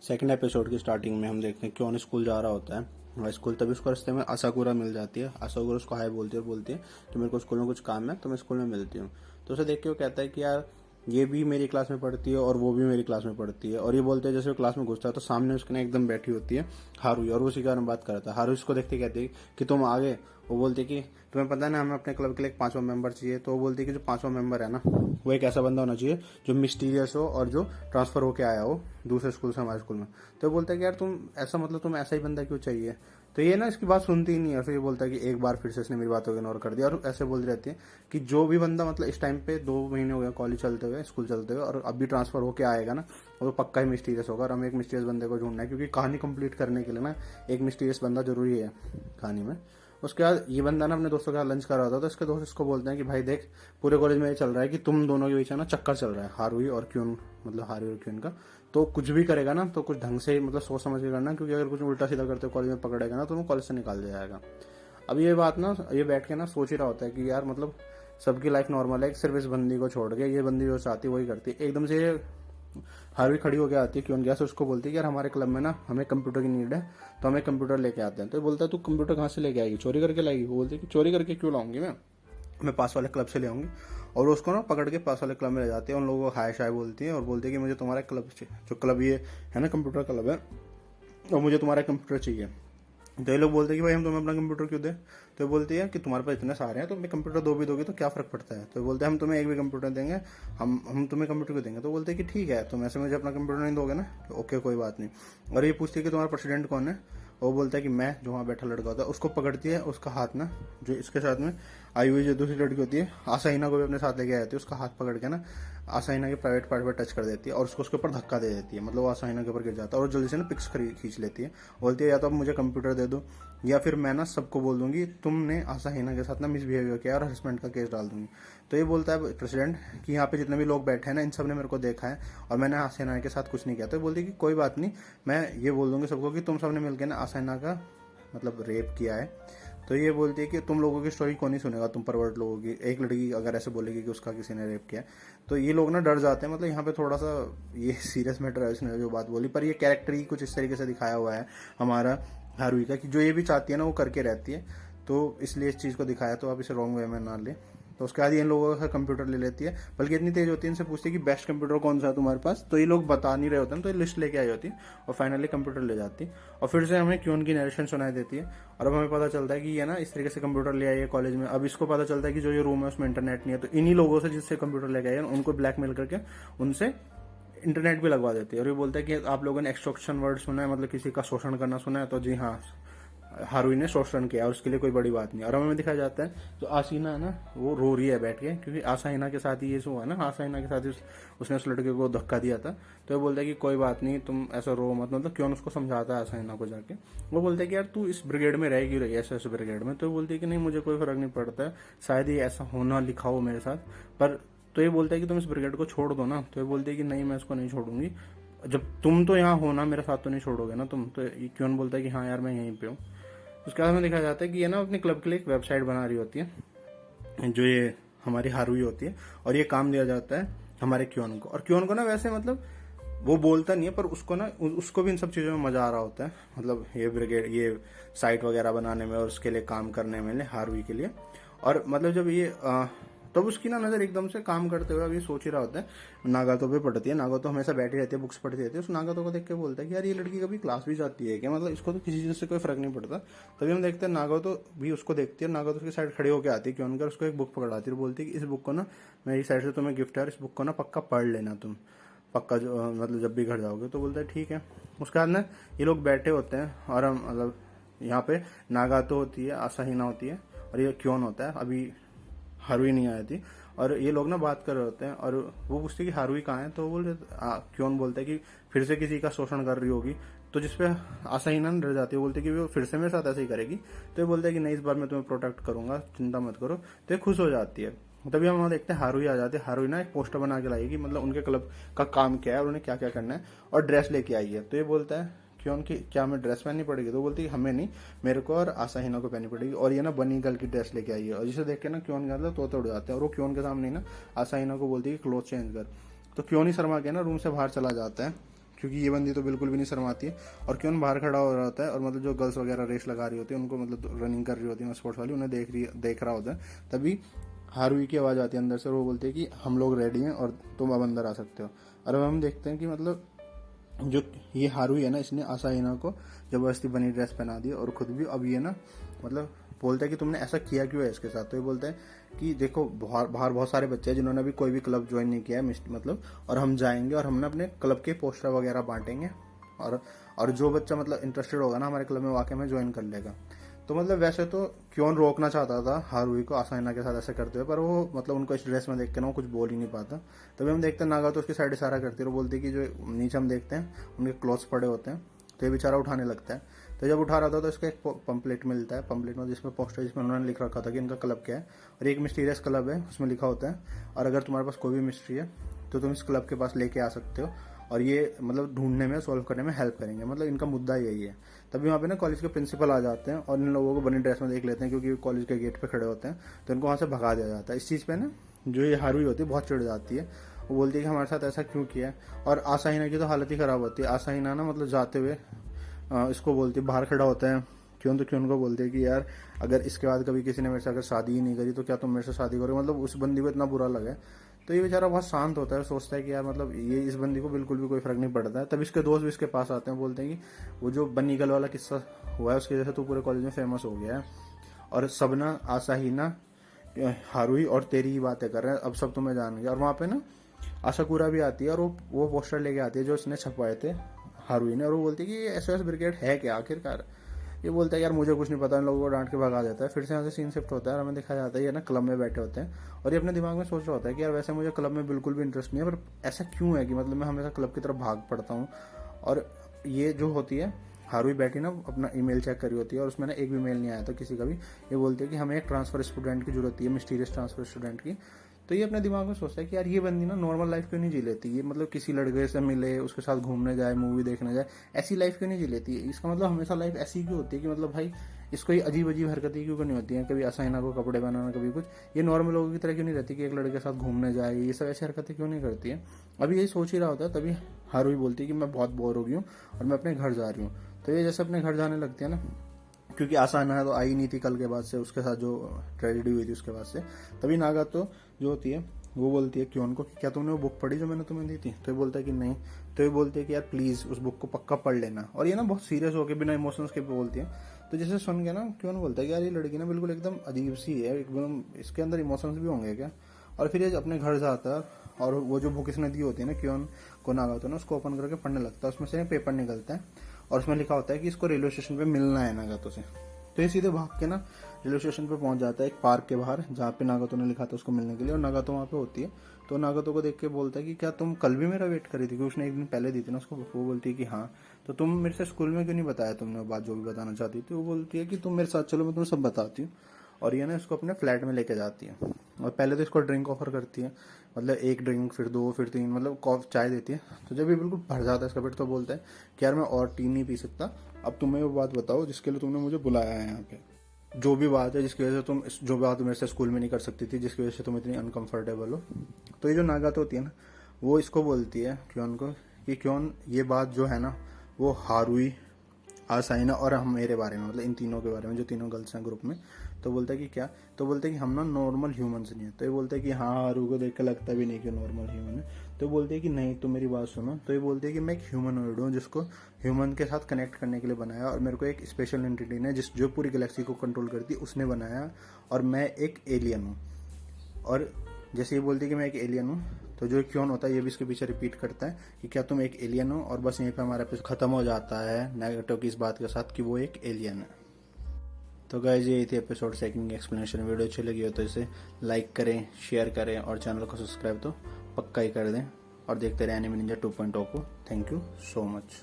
Second episode की starting में हम देखते हैं क्यों स्कूल जा रहा होता है। वह स्कूल तभी उसको रास्ते में असाकुरा मिल जाती है। असाकुरा उसको हाय बोलती है और बोलती है कि मेरे को स्कूल में कुछ काम है तो मैं स्कूल में मिलती हूँ। तो उसे देख के वो कहता है कि यार ये भी मेरी क्लास में पढ़ती है और वो भी मेरी क्लास में पढ़ती है। और ये बोलते हैं जैसे वो क्लास में घुसता है तो सामने उसके ना एकदम बैठी होती है हारुई, और वो उसी के बारे में बात करता है। हारुई उसको देखते कहती है कि तुम आ गए। वो बोलती है कि तुम्हें पता है ना हमें अपने क्लब के लिए एक 5वां मेंबर चाहिए। तो वो बोलती है कि जो 5वां मेंबर है ना वो एक ऐसा बंदा होना चाहिए जो मिस्टीरियस हो और जो ट्रांसफर होके आया हो दूसरे स्कूल से हमारे स्कूल में। तो वो बोलता है कि यार तुम ऐसा मतलब तुम ऐसा ही बंदा क्यों चाहिए। तो ये ना इसकी बात सुनती ही नहीं है। फिर ये बोलता है कि एक बार फिर से इसने मेरी बातों को इग्नोर कर दिया और ऐसे बोलती रहती है कि जो भी बंदा मतलब इस टाइम पे 2 महीने हो गए कॉलेज चलते हुए स्कूल चलते हुए और अभी ट्रांसफर होके आएगा ना वो पक्का ही मिस्टीरियस होगा। और हमें एक मिस्टीरियस बंदे को ढूंढना है क्योंकि कहानी कंप्लीट करने के लिए ना एक मिस्टीरियस बंदा जरूरी है कहानी में। उसके बाद ये बंदा ना अपने दोस्तों के साथ लंच कर रहा था तो इसके दोस्त इसको बोलते हैं कि भाई देख पूरे कॉलेज में ये चल रहा है कि तुम दोनों के बीच है ना चक्कर चल रहा है हारुई और क्यून, मतलब हारुई और क्यून का। तो कुछ भी करेगा ना तो कुछ ढंग से मतलब सोच समझ के करना, क्योंकि अगर कुछ उल्टा सीधा करते कॉलेज में पकड़ेगा ना तो वो कॉलेज से निकाल दिया जाएगा। अब ये बात ना ये बैठ के ना सोच ही रहा होता है कि यार मतलब सबकी लाइफ नॉर्मल है सिर्फ इस बंदी को छोड़ के। ये बंदी जो चाहती है वही करती है। एकदम से हार्वी खड़ी होकर आती है क्यों गया से उसको बोलती है कि यार हमारे क्लब में ना हमें कंप्यूटर की नीड है तो हमें कंप्यूटर लेके आते हैं। तो ये बोलता है तू कंप्यूटर कहाँ से लेके आएगी, चोरी करके लाएगी। वो बोलती है कि चोरी करके क्यों लाऊंगी मैं पास वाले क्लब से ले आऊंगी। और उसको ना पकड़ के पास वाले क्लब में ले जाती है। उन लोगों को हाय शाय बोलती है और बोलती है कि मुझे तुम्हारा क्लब जो क्लब ये है ना कंप्यूटर क्लब है और मुझे तुम्हारा कंप्यूटर चाहिए। तो ये लोग बोलते हैं कि भाई हम तुम्हें अपना कंप्यूटर क्यों दें। तो ये बोलती है कि तुम्हारे पास इतने सारे हैं तो मैं कंप्यूटर दो भी दोगे तो क्या फर्क पड़ता है। तो ये बोलते हैं हम तुम्हें एक भी कंप्यूटर देंगे, हम तुम्हें कंप्यूटर क्यों देंगे। तो बोलते हैं कि ठीक है तुम ऐसे मुझे अपना कंप्यूटर नहीं दोगे ना, ओके कोई बात नहीं। और ये पूछती है कि तुम्हारा प्रेसिडेंट कौन है। वो बोलता है कि मैं, जो वहाँ बैठा लड़का होता है। उसको पकड़ती है, उसका हाथ ना जो इसके साथ में आई हुई जो दूसरी लड़की होती है आसाइना को भी अपने साथ लेके आई होती है, उसका हाथ पकड़ के ना आसाइना के प्राइवेट पार्ट पर टच कर देती है और उसको उसके ऊपर धक्का दे देती है। मतलब वो आसाइना के ऊपर गिर जाता है और जल्दी से ना पिक्स खींच लेती है। बोलती है या तो अब मुझे कंप्यूटर दे दो या फिर मैं ना सबको बोल दूंगी तुमने आसाइना के साथ ना मिसबिहेवियर किया और हरासमेंट का केस डाल दूंगी। तो ये बोलता है प्रेसिडेंट कि यहाँ पे जितने भी लोग बैठे हैं ना इन सब ने मेरे को देखा है और मैंने आसाइना के साथ कुछ नहीं किया। तो बोलती है कि कोई बात नहीं, मैं ये बोल दूंगी सबको कि तुम सबने मिलकर ना आसाइना का मतलब रेप किया है। तो ये बोलती है कि तुम लोगों की स्टोरी कौन ही सुनेगा, तुम परवर्ट लोगों की। एक लड़की अगर ऐसे बोलेगी कि उसका किसी ने रेप किया तो ये लोग ना डर जाते हैं। मतलब यहाँ पे थोड़ा सा ये सीरियस मैटर है इसने जो बात बोली, पर ये कैरेक्टर ही कुछ इस तरीके से दिखाया हुआ है हमारा हारुई का कि जो ये भी चाहती है ना वो करके रहती है। तो इसलिए इस चीज़ को दिखाया, तो आप इसे रॉन्ग वे में ना ले। तो उसके बाद इन लोगों का कंप्यूटर ले लेती है, बल्कि इतनी तेज होती है इनसे पूछती है कि बेस्ट कंप्यूटर कौन सा है तुम्हारे पास। तो ये लोग बता नहीं रहे होते हैं तो ये लिस्ट लेके आई होती है और फाइनली कंप्यूटर ले जाती है। और फिर से हमें क्यों की नरेशन सुनाई देती है और अब हमें पता चलता है कि ये ना इस तरीके से कंप्यूटर ले आई है कॉलेज में। अब इसको पता चलता है कि जो ये रूम है उसमें इंटरनेट नहीं है। तो इन्हीं लोगों से जिससे कंप्यूटर लेके आई है उनको ब्लैकमेल करके उनसे इंटरनेट भी लगवा देती है। और ये बोलता है कि आप लोगों ने एक्सटॉर्शन वर्ड सुना है, मतलब किसी का शोषण करना सुना है। तो जी हाँ, हारुई ने शोषण किया और उसके लिए कोई बड़ी बात नहीं। और हमें दिखाया जाता है तो आसीना है ना वो रो रही है बैठ के, क्योंकि आसाइना के साथ ही ये हुआ ना, आसाइना के साथ ही उसने उस लड़के को धक्का दिया था। तो वो बोलता है कि कोई बात नहीं तुम ऐसा रो मत, मतलब क्यों उसको समझाता है आसाइना को जाके। वो बोलता है कि यार तू इस ब्रिगेड में रह क्यों रही है, ऐसे ब्रिगेड में। तो वो बोलती है कि नहीं मुझे कोई फर्क नहीं पड़ता है, शायद ही ऐसा होना लिखा हो मेरे साथ पर। तो ये बोलता है कि तुम इस ब्रिगेड को छोड़ दो ना। तो ये बोलती है कि नहीं मैं इसको नहीं छोड़ूंगी, जब तुम तो यहाँ हो ना मेरे साथ तो नहीं छोड़ोगे ना तुम। तो क्यों बोलता है कि हाँ यार मैं यहीं पे हूँ। उसके बाद हमें देखा जाता है कि ये ना अपने क्लब के लिए एक वेबसाइट बना रही होती है जो ये हमारी हारुई होती है और ये काम दिया जाता है हमारे क्योन को। और क्योन को ना वैसे मतलब वो बोलता नहीं है पर उसको ना उसको भी इन सब चीज़ों में मजा आ रहा होता है, मतलब ये ब्रिगेड ये साइट वगैरह बनाने में और उसके लिए काम करने में हारुई के लिए। और मतलब जब ये तब उसकी ना नज़र एकदम से काम करते हुए अभी सोच ही रहा होता है। नागातो पे पढ़ती है, नागातो हमेशा बैठी रहती है बुक्स पढ़ती रहती है। उस नागातो को देख के बोलता है कि यार ये लड़की कभी क्लास भी जाती है क्या, मतलब इसको तो किसी चीज़ से कोई फर्क नहीं पड़ता। तभी हम देखते हैं नागातो भी उसको देखती है, नागातो उसकी साइड खड़े होकर आती है क्यों उनका उसको एक बुक पकड़ाती है, बोलती है कि इस बुक को ना मेरी साइड से तुम्हें गिफ्ट है और इस बुक को ना पक्का पढ़ लेना तुम, पक्का जो मतलब जब भी घर जाओगे। तो बोलता है ठीक है। उसके बाद ना ये लोग बैठे होते हैं और हम मतलब यहाँ पे नागातो होती है, आसाहिना होती है और ये क्योन होता है, अभी हारुई नहीं आई थी। और ये लोग ना बात कर रहे होते हैं और वो पूछते हैं कि हारुई कहाँ है। तो बोल क्यों बोलता है कि फिर से किसी का शोषण कर रही होगी। तो जिसपे आसाहिना डर जाती है, बोलती है कि वो फिर से मेरे साथ ऐसे ही करेगी। तो ये बोलता है कि नहीं इस बार मैं तुम्हें प्रोटेक्ट करूंगा, चिंता मत करो। तो ये खुश हो जाती है। तभी हम वहाँ देखते हैं हारुई आ जाती है। हारुई ना एक पोस्टर बना के लाएगी, मतलब उनके क्लब का काम क्या है और उन्हें क्या क्या करना है, और ड्रेस लेके आई है। तो ये बोलता है क्यों कि क्या हमें ड्रेस पहननी पड़ेगी। तो बोलती है हमें नहीं, मेरे को और आसाहिना को पहननी पड़ेगी। और ये ना बनी गर्ल की ड्रेस लेके आई है और जिसे देख के ना क्यों का तोते उड़ जाते हैं। और वो क्यों के सामने ना आसाहिना को बोलती है कि क्लोथ चेंज कर। तो क्यों ही शर्मा के ना रूम से बाहर चला जाता है क्योंकि ये बंदी तो बिल्कुल भी नहीं शर्माती है। और क्यों बाहर खड़ा हो रहा होता है और मतलब जो गर्ल्स वगैरह रेस लगा रही होती है उनको, मतलब रनिंग कर रही होती है स्पोर्ट्स वाली, उन्हें देख रहा होता है। तभी हारुई की आवाज़ आती है अंदर से और वो बोलती है कि हम लोग रेडी हैं और तुम अब अंदर आ सकते हो। और अब हम देखते हैं कि मतलब जो ये हारुई है ना, इसने आसाहिना को जबरदस्ती बनी ड्रेस पहना दी और खुद भी। अब ये ना मतलब बोलता है कि तुमने ऐसा किया क्यों है इसके साथ। तो ये बोलता है कि देखो बाहर बहुत सारे बच्चे हैं जिन्होंने अभी कोई भी क्लब ज्वाइन नहीं किया है मतलब, और हम जाएंगे और हमने अपने क्लब के पोस्टर वगैरह बांटेंगे और जो बच्चा मतलब इंटरेस्टेड होगा ना हमारे क्लब में वाकई में ज्वाइन कर लेगा। तो मतलब वैसे तो क्यों रोकना चाहता था हारुई को आसाहिना के साथ ऐसे करते हुए, पर वो मतलब उनको इस ड्रेस में देख के ना वो कुछ बोल ही नहीं पाता। तभी हम देखते हैं नागा तो उसकी साइड इशारा करती है और बोलती है कि जो नीचे हम देखते हैं उनके क्लॉथ्स पड़े होते हैं, तो ये बेचारा उठाने लगता है। तो जब उठा रहा था तो इसका एक पंपलेट मिलता है, पंपलेट में जिसमें पोस्टर जिसमें उन्होंने लिख रखा था कि इनका क्लब क्या है और एक मिस्टीरियस क्लब है उसमें लिखा होता है, और अगर तुम्हारे पास कोई भी मिस्ट्री है तो तुम इस क्लब के पास लेके आ सकते हो और ये मतलब ढूंढने में, सॉल्व करने में हेल्प करेंगे। मतलब इनका मुद्दा यही है। तभी वहाँ पे ना कॉलेज के प्रिंसिपल आ जाते हैं और इन लोगों को बनी ड्रेस में देख लेते हैं क्योंकि कॉलेज के गेट पे खड़े होते हैं, तो इनको वहाँ से भगा दिया जाता है। इस चीज़ पे ना जो ये हारुई होती है बहुत चिढ़ जाती है, वो बोलती है कि हमारे साथ ऐसा क्यों किया है। और आसाहिना की तो हालत ही खराब होती है। आसाहिना ना मतलब जाते हुए इसको बोलती है, बाहर खड़ा होता है क्यों, तो क्यों को बोलती है कि यार अगर इसके बाद कभी किसी ने मेरे से अगर शादी ही नहीं करी तो क्या तुम मेरे से शादी करोगे। मतलब उस बंदी को इतना बुरा लगा। तो ये बेचारा बहुत शांत होता है, सोचता है कि यार मतलब ये इस बंदी को बिल्कुल भी कोई फर्क नहीं पड़ता है। तब इसके दोस्त भी इसके पास आते हैं, बोलते हैं कि वो जो बन्नी गल वाला किस्सा हुआ है उसकी वजह से तो पूरे कॉलेज में फेमस हो गया है और सब ना आसाहिना हारुई और तेरी ही बातें कर रहे हैं, अब सब तुम्हें जान गया। और वहाँ पे ना आसाकुरा भी आती है और वो पोस्टर लेके आती है जो उसने छपवाए थे हारुई ने, और वो बोलती है कि ये SOS ब्रिगेड है क्या आखिरकार। ये बोलता है यार मुझे कुछ नहीं पता, इन लोगों को डांट के भगा देता है। फिर से यहाँ से सीन शिफ्ट होता है और हमें दिखाया जाता है ये ना क्लब में बैठे होते हैं और ये अपने दिमाग में सोच रहा होता है कि यार वैसे मुझे क्लब में बिल्कुल भी इंटरेस्ट नहीं है, पर ऐसा क्यों है कि मतलब मैं हमेशा क्लब की तरफ भाग पड़ता हूँ। और ये जो होती है हारुई बैठी ना अपना ईमेल चेक करी होती है और उसमें ना एक भी मेल नहीं आया था किसी का भी। ये बोलती है कि हमें एक ट्रांसफर स्टूडेंट की जरूरत है, मिस्टीरियस ट्रांसफर स्टूडेंट की। तो ये अपने दिमाग में सोचता है कि यार ये बंदी ना नॉर्मल लाइफ क्यों नहीं जी लेती, ये मतलब किसी लड़के से मिले उसके साथ घूमने जाए मूवी देखने जाए, ऐसी लाइफ क्यों नहीं जी लेती। इसका मतलब हमेशा लाइफ ऐसी क्यों होती है कि मतलब भाई इसको ये अजीब अजीब हरकतें क्यों नहीं होती हैं, कभी आसाइना को कपड़े बनाना कभी कुछ, ये नॉर्मल लोगों की तरह क्यों नहीं रहती कि एक लड़के के साथ घूमने जाए, ये सब ऐसी हरकतें क्यों नहीं करती है। अभी यही सोच ही रहा होता है तभी हारुई बोलती है कि मैं बहुत बोर हो गई हूँ और मैं अपने घर जा रही हूँ। तो ये जैसे अपने घर जाने लगती है ना, क्योंकि आसाना तो आई नहीं थी कल के बाद से, उसके साथ जो ट्रेजेडी हुई थी उसके बाद से। तभी नागा तो जो होती है वो बोलती है क्यों उनको कि क्या तुमने वो बुक पढ़ी जो मैंने तुम्हें दी थी। तो ये बोलता है कि नहीं। तो ये बोलती है कि यार प्लीज उस बुक को पक्का पढ़ लेना। और ये ना बहुत सीरियस होकर बिना इमोशंस के बोलती है। तो जैसे सुन के ना क्यों बोलता है कि यार ये लड़की ना बिल्कुल एकदम अजीब सी है, एकदम इसके अंदर इमोशंस भी होंगे क्या। और फिर ये अपने घर जाता है और वो जो बुक इसने दी होती है ना क्यों को नागा होता है ना, उसको ओपन करके पढ़ने लगता है। उसमें से पेपर निकलता है और उसमें लिखा होता है कि इसको रेलवे स्टेशन पे मिलना है नागातो से। तो ये सीधे भाग के ना रेलवे स्टेशन पे पहुंच जाता है एक पार्क के बाहर जहाँ पे नागातो ने लिखा था उसको मिलने के लिए, और नागातो वहाँ पे होती है। तो नागातो को देख के बोलता है कि क्या तुम कल भी मेरा वेट करी थी, क्योंकि उसने एक दिन पहले दी थी ना उसको। वो बोलती है कि हाँ। तो तुम मेरे से स्कूल में क्यों नहीं बताया तुमने वो बात जो भी बताना चाहती थी। वो बोलती है कि तुम मेरे साथ चलो मैं तुम्हें सब बताती हूँ। और ये ना इसको अपने फ्लैट में लेके जाती है और पहले तो इसको ड्रिंक ऑफर करती है, मतलब एक ड्रिंक फिर दो फिर तीन, मतलब कॉफ चाय देती है। तो जब ये बिल्कुल भर जाता है इसका पेट तो बोलता है कि यार मैं और टी नहीं पी सकता, अब तुम्हें वो बात बताओ जिसके लिए तुमने मुझे बुलाया है यहाँ पे। जो भी बात है जिसकी वजह से तुम, जो बात मेरे से स्कूल में नहीं कर सकती थी, जिसकी वजह से तुम इतनी अनकंफर्टेबल हो। तो ये जो नागातो होती है ना वो इसको बोलती है क्यों को कि क्यों ये बात जो है ना वो हारुई आसाइना और हम मेरे बारे में, मतलब इन तीनों के बारे में जो तीनों गर्ल्स हैं ग्रुप में। तो बोलता है कि क्या। तो बोलते हैं कि हम ना नॉर्मल ह्यूमन नहीं है। तो ये बोलते हैं कि हाँ हारू को देख कर लगता भी नहीं कि नॉर्मल ह्यूमन है। तो बोलते हैं कि नहीं तो मेरी बात सुनो। तो ये बोलते हैं कि मैं एक ह्यूमनॉइड हूँ जिसको ह्यूमन के साथ कनेक्ट करने के लिए बनाया, और मेरे को एक स्पेशल एंटिटी ने जो पूरी गैलेक्सी को कंट्रोल करती है उसने बनाया, और मैं एक एलियन हूँ। और जैसे ये बोलती है कि मैं एक एलियन हूँ, तो जो क्यों होता है ये भी इसके पीछे रिपीट करता है कि क्या तुम एक एलियन हो, और बस यहीं पे हमारा एपिसोड खत्म हो जाता है नेगेटिव की इस बात के साथ कि वो एक एलियन है। तो गाइस यही थी एपिसोड सेकंड की एक्सप्लेनेशन। वीडियो अच्छी लगी हो तो इसे लाइक करें, शेयर करें और चैनल को सब्सक्राइब तो पक्का ही कर दें, और देखते रहे एनिमे निंजा 2.0 को। Thank you so much.